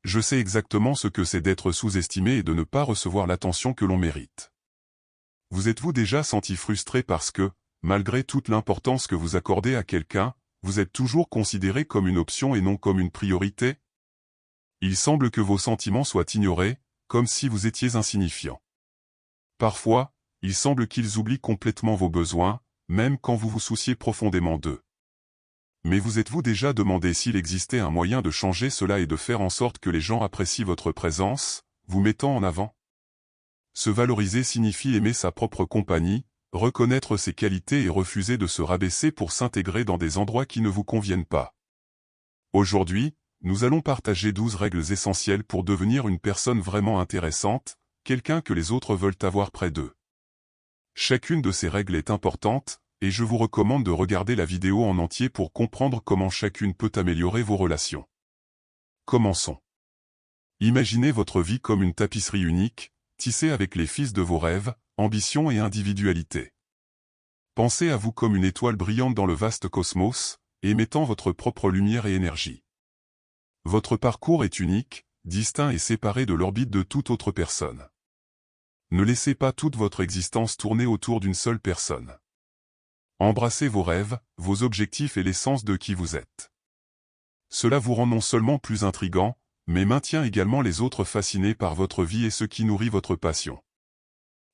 Je sais exactement ce que c'est d'être sous-estimé et de ne pas recevoir l'attention que l'on mérite. Vous êtes-vous déjà senti frustré parce que, malgré toute l'importance que vous accordez à quelqu'un, vous êtes toujours considéré comme une option et non comme une priorité? Il semble que vos sentiments soient ignorés, comme si vous étiez insignifiant. Parfois, il semble qu'ils oublient complètement vos besoins, même quand vous vous souciez profondément d'eux. Mais vous êtes-vous déjà demandé s'il existait un moyen de changer cela et de faire en sorte que les gens apprécient votre présence, vous mettant en avant? Se valoriser signifie aimer sa propre compagnie, reconnaître ses qualités et refuser de se rabaisser pour s'intégrer dans des endroits qui ne vous conviennent pas. Aujourd'hui, nous allons partager 12 règles essentielles pour devenir une personne vraiment intéressante, quelqu'un que les autres veulent avoir près d'eux. Chacune de ces règles est importante, et je vous recommande de regarder la vidéo en entier pour comprendre comment chacune peut améliorer vos relations. Commençons. Imaginez votre vie comme une tapisserie unique, tissée avec les fils de vos rêves, ambition et individualité. Pensez à vous comme une étoile brillante dans le vaste cosmos, émettant votre propre lumière et énergie. Votre parcours est unique, distinct et séparé de l'orbite de toute autre personne. Ne laissez pas toute votre existence tourner autour d'une seule personne. Embrassez vos rêves, vos objectifs et l'essence de qui vous êtes. Cela vous rend non seulement plus intrigant, mais maintient également les autres fascinés par votre vie et ce qui nourrit votre passion.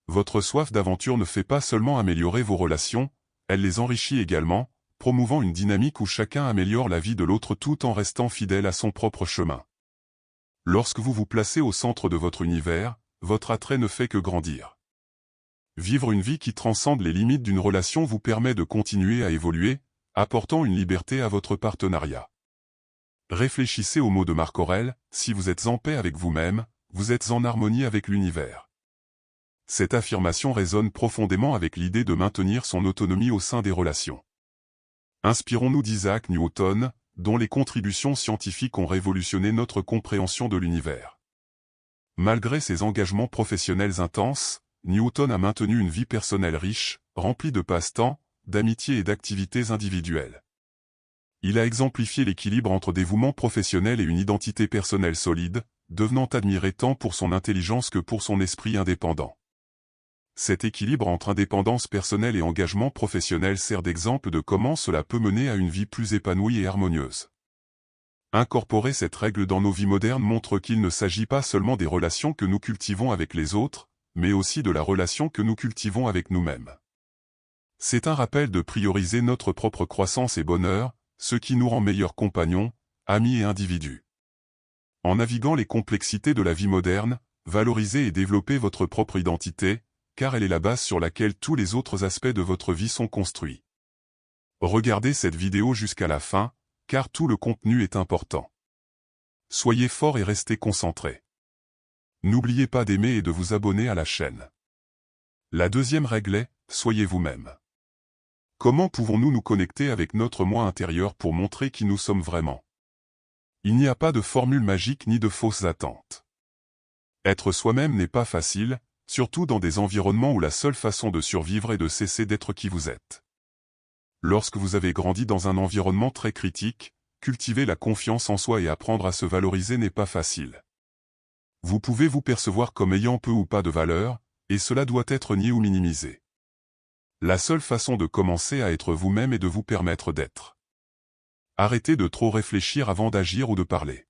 Votre soif d'aventure ne fait pas seulement améliorer vos relations, elle les enrichit également, promouvant une dynamique où chacun améliore la vie de l'autre tout en restant fidèle à son propre chemin. Lorsque vous vous placez au centre de votre univers, votre attrait ne fait que grandir. Vivre une vie qui transcende les limites d'une relation vous permet de continuer à évoluer, apportant une liberté à votre partenariat. Réfléchissez aux mots de Marc Aurèle, si vous êtes en paix avec vous-même, vous êtes en harmonie avec l'univers. Cette affirmation résonne profondément avec l'idée de maintenir son autonomie au sein des relations. Inspirons-nous d'Isaac Newton, dont les contributions scientifiques ont révolutionné notre compréhension de l'univers. Malgré ses engagements professionnels intenses, Newton a maintenu une vie personnelle riche, remplie de passe-temps, d'amitié et d'activités individuelles. Il a exemplifié l'équilibre entre dévouement professionnel et une identité personnelle solide, devenant admiré tant pour son intelligence que pour son esprit indépendant. Cet équilibre entre indépendance personnelle et engagement professionnel sert d'exemple de comment cela peut mener à une vie plus épanouie et harmonieuse. Incorporer cette règle dans nos vies modernes montre qu'il ne s'agit pas seulement des relations que nous cultivons avec les autres, mais aussi de la relation que nous cultivons avec nous-mêmes. C'est un rappel de prioriser notre propre croissance et bonheur, ce qui nous rend meilleurs compagnons, amis et individus. En naviguant les complexités de la vie moderne, valorisez et développez votre propre identité, car elle est la base sur laquelle tous les autres aspects de votre vie sont construits. Regardez cette vidéo jusqu'à la fin, car tout le contenu est important. Soyez forts et restez concentrés. N'oubliez pas d'aimer et de vous abonner à la chaîne. La deuxième règle est, soyez vous-même. Comment pouvons-nous nous connecter avec notre moi intérieur pour montrer qui nous sommes vraiment? Il n'y a pas de formule magique ni de fausses attentes. Être soi-même n'est pas facile, surtout dans des environnements où la seule façon de survivre est de cesser d'être qui vous êtes. Lorsque vous avez grandi dans un environnement très critique, cultiver la confiance en soi et apprendre à se valoriser n'est pas facile. Vous pouvez vous percevoir comme ayant peu ou pas de valeur, et cela doit être nié ou minimisé. La seule façon de commencer à être vous-même est de vous permettre d'être. Arrêtez de trop réfléchir avant d'agir ou de parler.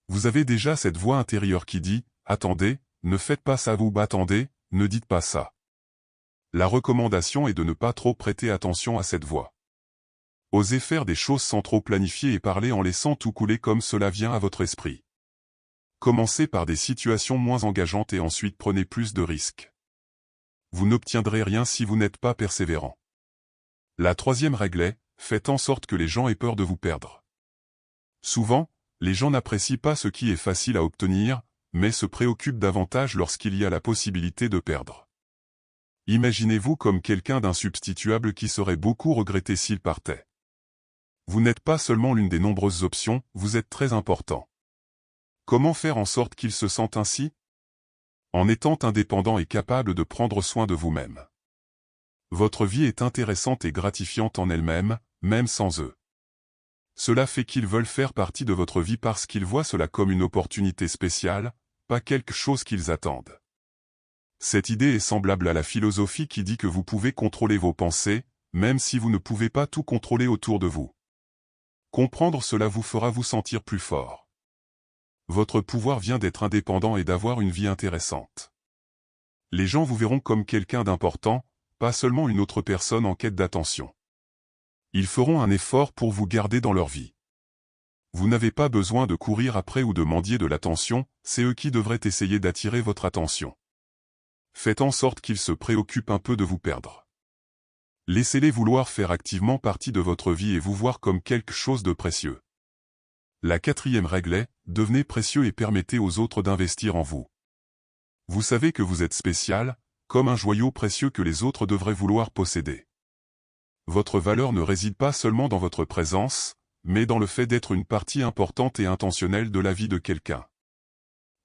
Vous avez déjà cette voix intérieure qui dit « Attendez, ne faites pas ça vous, attendez, ne dites pas ça ». La recommandation est de ne pas trop prêter attention à cette voix. Osez faire des choses sans trop planifier et parler en laissant tout couler comme cela vient à votre esprit. Commencez par des situations moins engageantes et ensuite prenez plus de risques. Vous n'obtiendrez rien si vous n'êtes pas persévérant. La troisième règle est, faites en sorte que les gens aient peur de vous perdre. Souvent, les gens n'apprécient pas ce qui est facile à obtenir, mais se préoccupent davantage lorsqu'il y a la possibilité de perdre. Imaginez-vous comme quelqu'un d'insubstituable qui serait beaucoup regretté s'il partait. Vous n'êtes pas seulement l'une des nombreuses options, vous êtes très important. Comment faire en sorte qu'ils se sentent ainsi? En étant indépendant et capable de prendre soin de vous-même. Votre vie est intéressante et gratifiante en elle-même, même sans eux. Cela fait qu'ils veulent faire partie de votre vie parce qu'ils voient cela comme une opportunité spéciale, pas quelque chose qu'ils attendent. Cette idée est semblable à la philosophie qui dit que vous pouvez contrôler vos pensées, même si vous ne pouvez pas tout contrôler autour de vous. Comprendre cela vous fera vous sentir plus fort. Votre pouvoir vient d'être indépendant et d'avoir une vie intéressante. Les gens vous verront comme quelqu'un d'important, pas seulement une autre personne en quête d'attention. Ils feront un effort pour vous garder dans leur vie. Vous n'avez pas besoin de courir après ou de mendier de l'attention, c'est eux qui devraient essayer d'attirer votre attention. Faites en sorte qu'ils se préoccupent un peu de vous perdre. Laissez-les vouloir faire activement partie de votre vie et vous voir comme quelque chose de précieux. La 4e règle est, devenez précieux et permettez aux autres d'investir en vous. Vous savez que vous êtes spécial, comme un joyau précieux que les autres devraient vouloir posséder. Votre valeur ne réside pas seulement dans votre présence, mais dans le fait d'être une partie importante et intentionnelle de la vie de quelqu'un.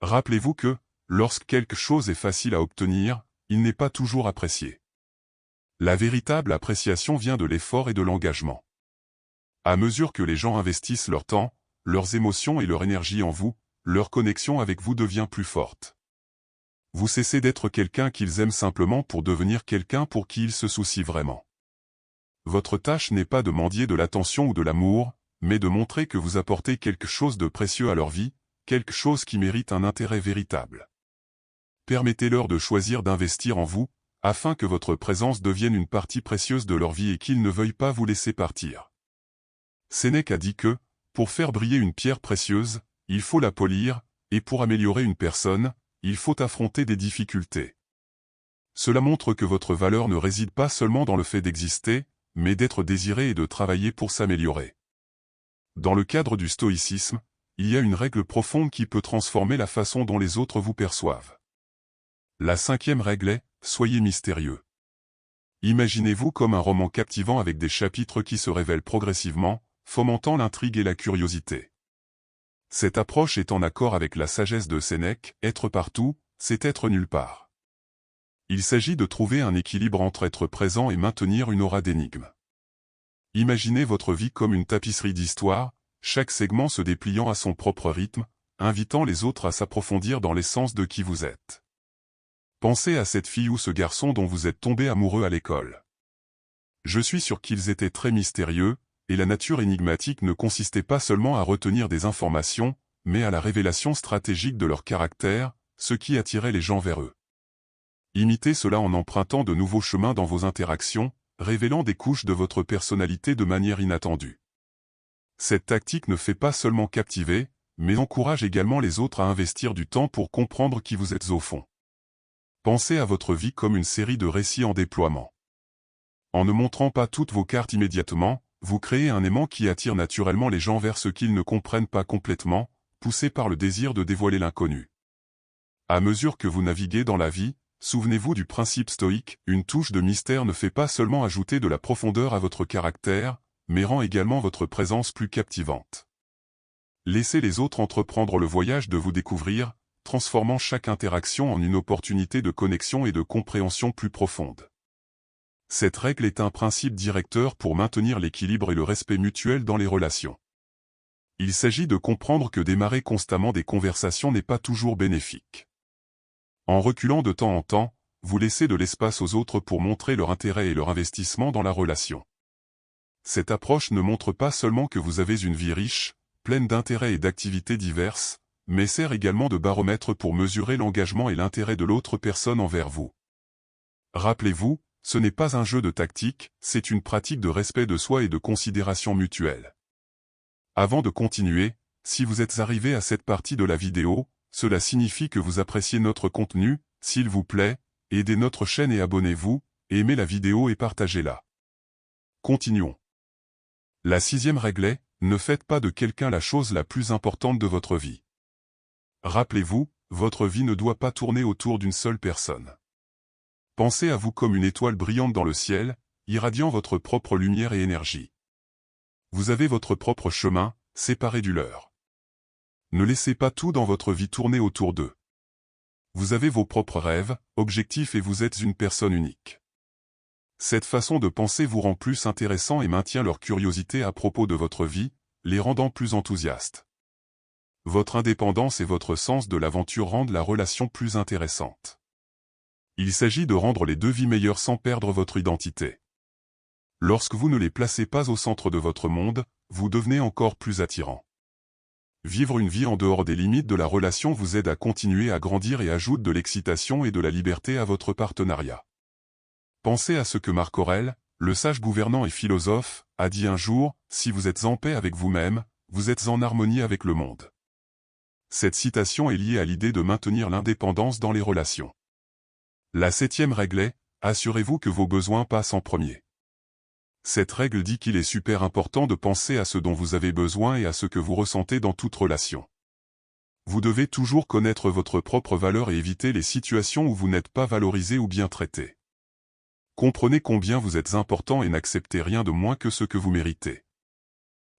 Rappelez-vous que, lorsque quelque chose est facile à obtenir, il n'est pas toujours apprécié. La véritable appréciation vient de l'effort et de l'engagement. À mesure que les gens investissent leur temps, leurs émotions et leur énergie en vous, leur connexion avec vous devient plus forte. Vous cessez d'être quelqu'un qu'ils aiment simplement pour devenir quelqu'un pour qui ils se soucient vraiment. Votre tâche n'est pas de mendier de l'attention ou de l'amour, mais de montrer que vous apportez quelque chose de précieux à leur vie, quelque chose qui mérite un intérêt véritable. Permettez-leur de choisir d'investir en vous, afin que votre présence devienne une partie précieuse de leur vie et qu'ils ne veuillent pas vous laisser partir. Sénèque a dit que, pour faire briller une pierre précieuse, il faut la polir, et pour améliorer une personne, il faut affronter des difficultés. Cela montre que votre valeur ne réside pas seulement dans le fait d'exister, mais d'être désiré et de travailler pour s'améliorer. Dans le cadre du stoïcisme, il y a une règle profonde qui peut transformer la façon dont les autres vous perçoivent. La 5e règle est, soyez mystérieux. Imaginez-vous comme un roman captivant avec des chapitres qui se révèlent progressivement, fomentant l'intrigue et la curiosité. Cette approche est en accord avec la sagesse de Sénèque, être partout, c'est être nulle part. Il s'agit de trouver un équilibre entre être présent et maintenir une aura d'énigme. Imaginez votre vie comme une tapisserie d'histoire, chaque segment se dépliant à son propre rythme, invitant les autres à s'approfondir dans l'essence de qui vous êtes. Pensez à cette fille ou ce garçon dont vous êtes tombé amoureux à l'école. Je suis sûr qu'ils étaient très mystérieux, et la nature énigmatique ne consistait pas seulement à retenir des informations, mais à la révélation stratégique de leur caractère, ce qui attirait les gens vers eux. Imitez cela en empruntant de nouveaux chemins dans vos interactions, révélant des couches de votre personnalité de manière inattendue. Cette tactique ne fait pas seulement captiver, mais encourage également les autres à investir du temps pour comprendre qui vous êtes au fond. Pensez à votre vie comme une série de récits en déploiement. En ne montrant pas toutes vos cartes immédiatement, vous créez un aimant qui attire naturellement les gens vers ce qu'ils ne comprennent pas complètement, poussés par le désir de dévoiler l'inconnu. À mesure que vous naviguez dans la vie, souvenez-vous du principe stoïque, une touche de mystère ne fait pas seulement ajouter de la profondeur à votre caractère, mais rend également votre présence plus captivante. Laissez les autres entreprendre le voyage de vous découvrir, transformant chaque interaction en une opportunité de connexion et de compréhension plus profonde. Cette règle est un principe directeur pour maintenir l'équilibre et le respect mutuel dans les relations. Il s'agit de comprendre que démarrer constamment des conversations n'est pas toujours bénéfique. En reculant de temps en temps, vous laissez de l'espace aux autres pour montrer leur intérêt et leur investissement dans la relation. Cette approche ne montre pas seulement que vous avez une vie riche, pleine d'intérêts et d'activités diverses, mais sert également de baromètre pour mesurer l'engagement et l'intérêt de l'autre personne envers vous. Rappelez-vous, ce n'est pas un jeu de tactique, c'est une pratique de respect de soi et de considération mutuelle. Avant de continuer, si vous êtes arrivé à cette partie de la vidéo, cela signifie que vous appréciez notre contenu, s'il vous plaît, aidez notre chaîne et abonnez-vous, aimez la vidéo et partagez-la. Continuons. La 6e règle est, ne faites pas de quelqu'un la chose la plus importante de votre vie. Rappelez-vous, votre vie ne doit pas tourner autour d'une seule personne. Pensez à vous comme une étoile brillante dans le ciel, irradiant votre propre lumière et énergie. Vous avez votre propre chemin, séparé du leur. Ne laissez pas tout dans votre vie tourner autour d'eux. Vous avez vos propres rêves, objectifs et vous êtes une personne unique. Cette façon de penser vous rend plus intéressant et maintient leur curiosité à propos de votre vie, les rendant plus enthousiastes. Votre indépendance et votre sens de l'aventure rendent la relation plus intéressante. Il s'agit de rendre les deux vies meilleures sans perdre votre identité. Lorsque vous ne les placez pas au centre de votre monde, vous devenez encore plus attirant. Vivre une vie en dehors des limites de la relation vous aide à continuer à grandir et ajoute de l'excitation et de la liberté à votre partenariat. Pensez à ce que Marc Aurèle, le sage gouvernant et philosophe, a dit un jour, « Si vous êtes en paix avec vous-même, vous êtes en harmonie avec le monde. » Cette citation est liée à l'idée de maintenir l'indépendance dans les relations. La 7e règle est, assurez-vous que vos besoins passent en premier. Cette règle dit qu'il est super important de penser à ce dont vous avez besoin et à ce que vous ressentez dans toute relation. Vous devez toujours connaître votre propre valeur et éviter les situations où vous n'êtes pas valorisé ou bien traité. Comprenez combien vous êtes important et n'acceptez rien de moins que ce que vous méritez.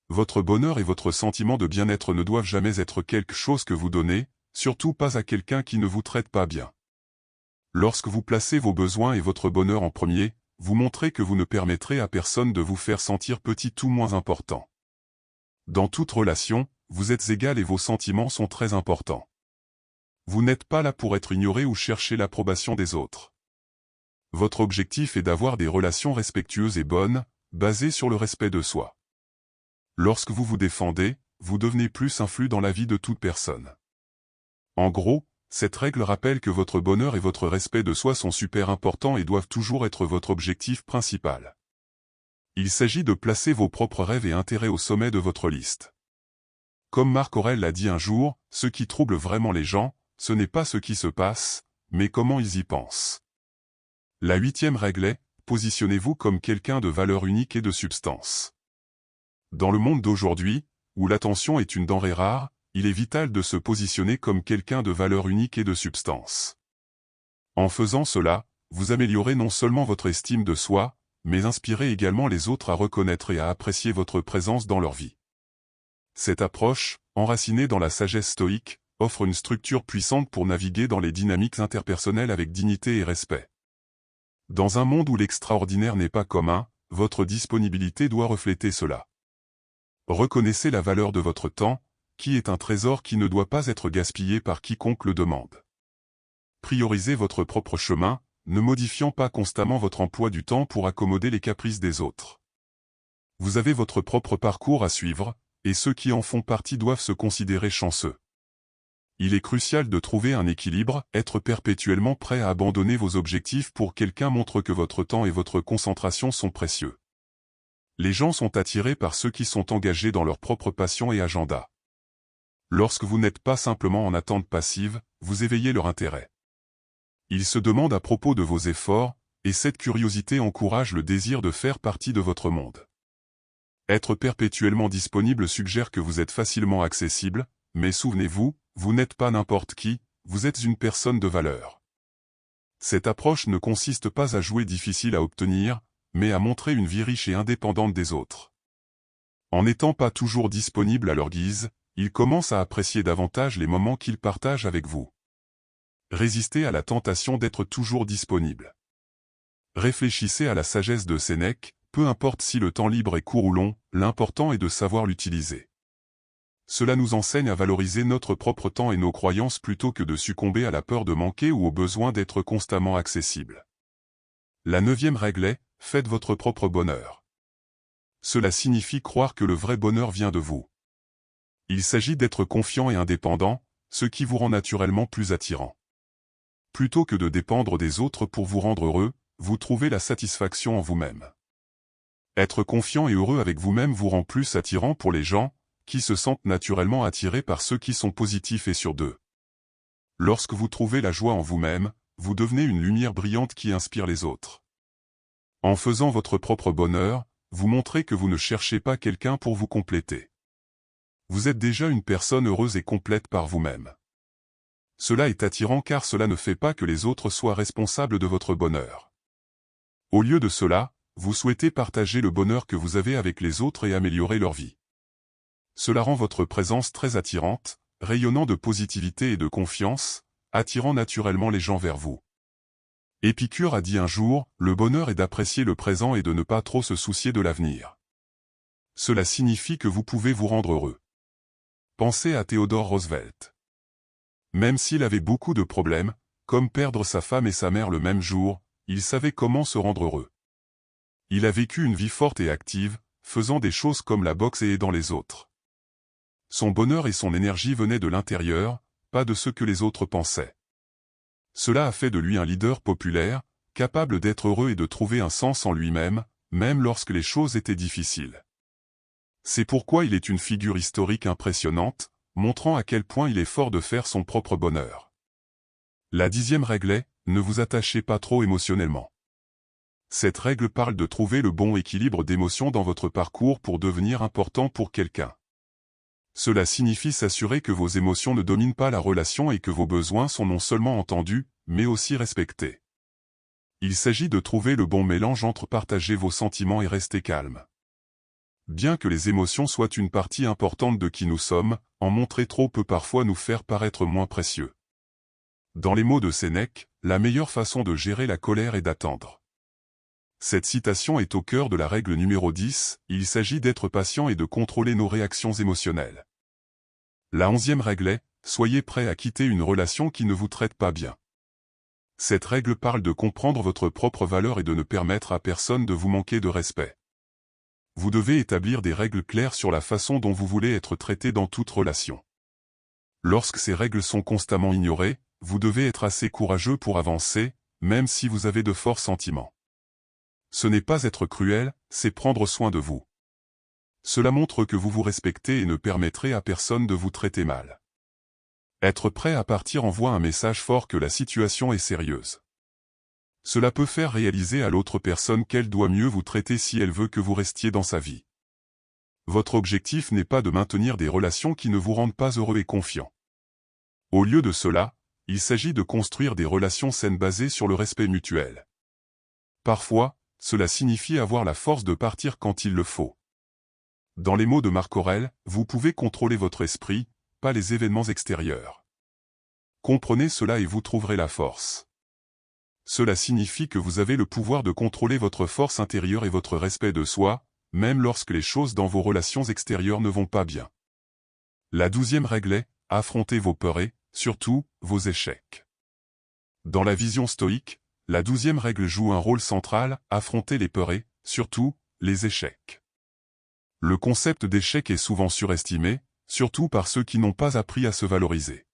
Votre bonheur et votre sentiment de bien-être ne doivent jamais être quelque chose que vous donnez, surtout pas à quelqu'un qui ne vous traite pas bien. Lorsque vous placez vos besoins et votre bonheur en premier, vous montrez que vous ne permettrez à personne de vous faire sentir petit ou moins important. Dans toute relation, vous êtes égal et vos sentiments sont très importants. Vous n'êtes pas là pour être ignoré ou chercher l'approbation des autres. Votre objectif est d'avoir des relations respectueuses et bonnes, basées sur le respect de soi. Lorsque vous vous défendez, vous devenez plus influent dans la vie de toute personne. En gros, cette règle rappelle que votre bonheur et votre respect de soi sont super importants et doivent toujours être votre objectif principal. Il s'agit de placer vos propres rêves et intérêts au sommet de votre liste. Comme Marc Aurèle l'a dit un jour, ce qui trouble vraiment les gens, ce n'est pas ce qui se passe, mais comment ils y pensent. La 8e règle est, positionnez-vous comme quelqu'un de valeur unique et de substance. Dans le monde d'aujourd'hui, où l'attention est une denrée rare, il est vital de se positionner comme quelqu'un de valeur unique et de substance. En faisant cela, vous améliorez non seulement votre estime de soi, mais inspirez également les autres à reconnaître et à apprécier votre présence dans leur vie. Cette approche, enracinée dans la sagesse stoïque, offre une structure puissante pour naviguer dans les dynamiques interpersonnelles avec dignité et respect. Dans un monde où l'extraordinaire n'est pas commun, votre disponibilité doit refléter cela. Reconnaissez la valeur de votre temps, qui est un trésor qui ne doit pas être gaspillé par quiconque le demande. Priorisez votre propre chemin, ne modifiant pas constamment votre emploi du temps pour accommoder les caprices des autres. Vous avez votre propre parcours à suivre, et ceux qui en font partie doivent se considérer chanceux. Il est crucial de trouver un équilibre, être perpétuellement prêt à abandonner vos objectifs pour quelqu'un montre que votre temps et votre concentration sont précieux. Les gens sont attirés par ceux qui sont engagés dans leur propre passion et agenda. Lorsque vous n'êtes pas simplement en attente passive, vous éveillez leur intérêt. Ils se demandent à propos de vos efforts, et cette curiosité encourage le désir de faire partie de votre monde. Être perpétuellement disponible suggère que vous êtes facilement accessible, mais souvenez-vous, vous n'êtes pas n'importe qui, vous êtes une personne de valeur. Cette approche ne consiste pas à jouer difficile à obtenir, mais à montrer une vie riche et indépendante des autres. En n'étant pas toujours disponible à leur guise, ils commencent à apprécier davantage les moments qu'ils partagent avec vous. Résistez à la tentation d'être toujours disponible. Réfléchissez à la sagesse de Sénèque, peu importe si le temps libre est court ou long, l'important est de savoir l'utiliser. Cela nous enseigne à valoriser notre propre temps et nos croyances plutôt que de succomber à la peur de manquer ou au besoin d'être constamment accessible. La 9e règle est, faites votre propre bonheur. Cela signifie croire que le vrai bonheur vient de vous. Il s'agit d'être confiant et indépendant, ce qui vous rend naturellement plus attirant. Plutôt que de dépendre des autres pour vous rendre heureux, vous trouvez la satisfaction en vous-même. Être confiant et heureux avec vous-même vous rend plus attirant pour les gens, qui se sentent naturellement attirés par ceux qui sont positifs et sûrs d'eux. Lorsque vous trouvez la joie en vous-même, vous devenez une lumière brillante qui inspire les autres. En faisant votre propre bonheur, vous montrez que vous ne cherchez pas quelqu'un pour vous compléter. Vous êtes déjà une personne heureuse et complète par vous-même. Cela est attirant car cela ne fait pas que les autres soient responsables de votre bonheur. Au lieu de cela, vous souhaitez partager le bonheur que vous avez avec les autres et améliorer leur vie. Cela rend votre présence très attirante, rayonnant de positivité et de confiance, attirant naturellement les gens vers vous. Épicure a dit un jour, le bonheur est d'apprécier le présent et de ne pas trop se soucier de l'avenir. Cela signifie que vous pouvez vous rendre heureux. Pensez à Theodore Roosevelt. Même s'il avait beaucoup de problèmes, comme perdre sa femme et sa mère le même jour, il savait comment se rendre heureux. Il a vécu une vie forte et active, faisant des choses comme la boxe et aidant les autres. Son bonheur et son énergie venaient de l'intérieur, pas de ce que les autres pensaient. Cela a fait de lui un leader populaire, capable d'être heureux et de trouver un sens en lui-même, même lorsque les choses étaient difficiles. C'est pourquoi il est une figure historique impressionnante, montrant à quel point il est fort de faire son propre bonheur. La 10e règle est, ne vous attachez pas trop émotionnellement. Cette règle parle de trouver le bon équilibre d'émotions dans votre parcours pour devenir important pour quelqu'un. Cela signifie s'assurer que vos émotions ne dominent pas la relation et que vos besoins sont non seulement entendus, mais aussi respectés. Il s'agit de trouver le bon mélange entre partager vos sentiments et rester calme. Bien que les émotions soient une partie importante de qui nous sommes, en montrer trop peut parfois nous faire paraître moins précieux. Dans les mots de Sénèque, la meilleure façon de gérer la colère est d'attendre. Cette citation est au cœur de la règle numéro 10, il s'agit d'être patient et de contrôler nos réactions émotionnelles. La 11e règle est, soyez prêt à quitter une relation qui ne vous traite pas bien. Cette règle parle de comprendre votre propre valeur et de ne permettre à personne de vous manquer de respect. Vous devez établir des règles claires sur la façon dont vous voulez être traité dans toute relation. Lorsque ces règles sont constamment ignorées, vous devez être assez courageux pour avancer, même si vous avez de forts sentiments. Ce n'est pas être cruel, c'est prendre soin de vous. Cela montre que vous vous respectez et ne permettrez à personne de vous traiter mal. Être prêt à partir envoie un message fort que la situation est sérieuse. Cela peut faire réaliser à l'autre personne qu'elle doit mieux vous traiter si elle veut que vous restiez dans sa vie. Votre objectif n'est pas de maintenir des relations qui ne vous rendent pas heureux et confiants. Au lieu de cela, il s'agit de construire des relations saines basées sur le respect mutuel. Parfois, cela signifie avoir la force de partir quand il le faut. Dans les mots de Marc Aurèle, vous pouvez contrôler votre esprit, pas les événements extérieurs. Comprenez cela et vous trouverez la force. Cela signifie que vous avez le pouvoir de contrôler votre force intérieure et votre respect de soi, même lorsque les choses dans vos relations extérieures ne vont pas bien. La 12e règle est, affrontez vos peurs et, surtout, vos échecs. Dans la vision stoïque, la 12e règle joue un rôle central, affronter les peurs et, surtout, les échecs. Le concept d'échec est souvent surestimé, surtout par ceux qui n'ont pas appris à se valoriser.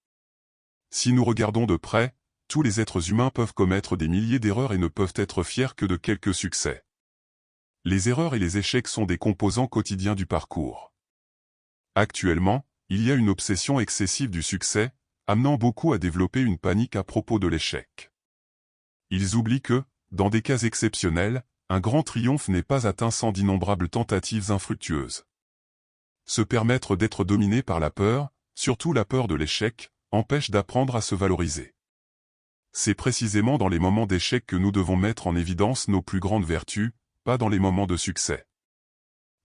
Si nous regardons de près, tous les êtres humains peuvent commettre des milliers d'erreurs et ne peuvent être fiers que de quelques succès. Les erreurs et les échecs sont des composants quotidiens du parcours. Actuellement, il y a une obsession excessive du succès, amenant beaucoup à développer une panique à propos de l'échec. Ils oublient que, dans des cas exceptionnels, un grand triomphe n'est pas atteint sans d'innombrables tentatives infructueuses. Se permettre d'être dominé par la peur, surtout la peur de l'échec, empêche d'apprendre à se valoriser. C'est précisément dans les moments d'échec que nous devons mettre en évidence nos plus grandes vertus, pas dans les moments de succès.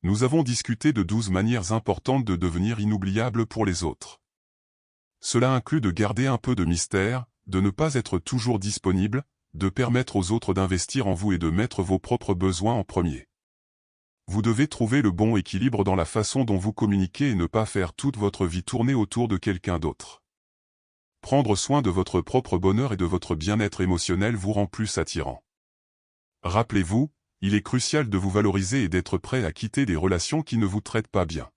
Nous avons discuté de 12 manières importantes de devenir inoubliable pour les autres. Cela inclut de garder un peu de mystère, de ne pas être toujours disponible, de permettre aux autres d'investir en vous et de mettre vos propres besoins en premier. Vous devez trouver le bon équilibre dans la façon dont vous communiquez et ne pas faire toute votre vie tourner autour de quelqu'un d'autre. Prendre soin de votre propre bonheur et de votre bien-être émotionnel vous rend plus attirant. Rappelez-vous, il est crucial de vous valoriser et d'être prêt à quitter des relations qui ne vous traitent pas bien.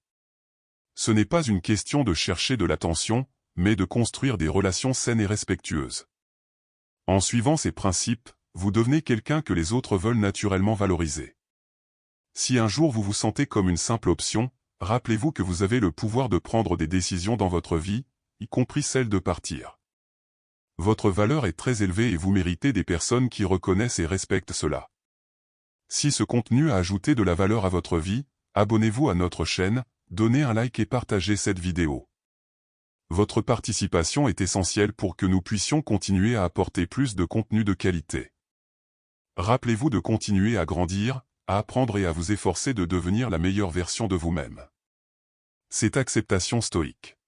Ce n'est pas une question de chercher de l'attention, mais de construire des relations saines et respectueuses. En suivant ces principes, vous devenez quelqu'un que les autres veulent naturellement valoriser. Si un jour vous vous sentez comme une simple option, rappelez-vous que vous avez le pouvoir de prendre des décisions dans votre vie, y compris celle de partir. Votre valeur est très élevée et vous méritez des personnes qui reconnaissent et respectent cela. Si ce contenu a ajouté de la valeur à votre vie, abonnez-vous à notre chaîne, donnez un like et partagez cette vidéo. Votre participation est essentielle pour que nous puissions continuer à apporter plus de contenu de qualité. Rappelez-vous de continuer à grandir, à apprendre et à vous efforcer de devenir la meilleure version de vous-même. C'est Acceptation stoïque.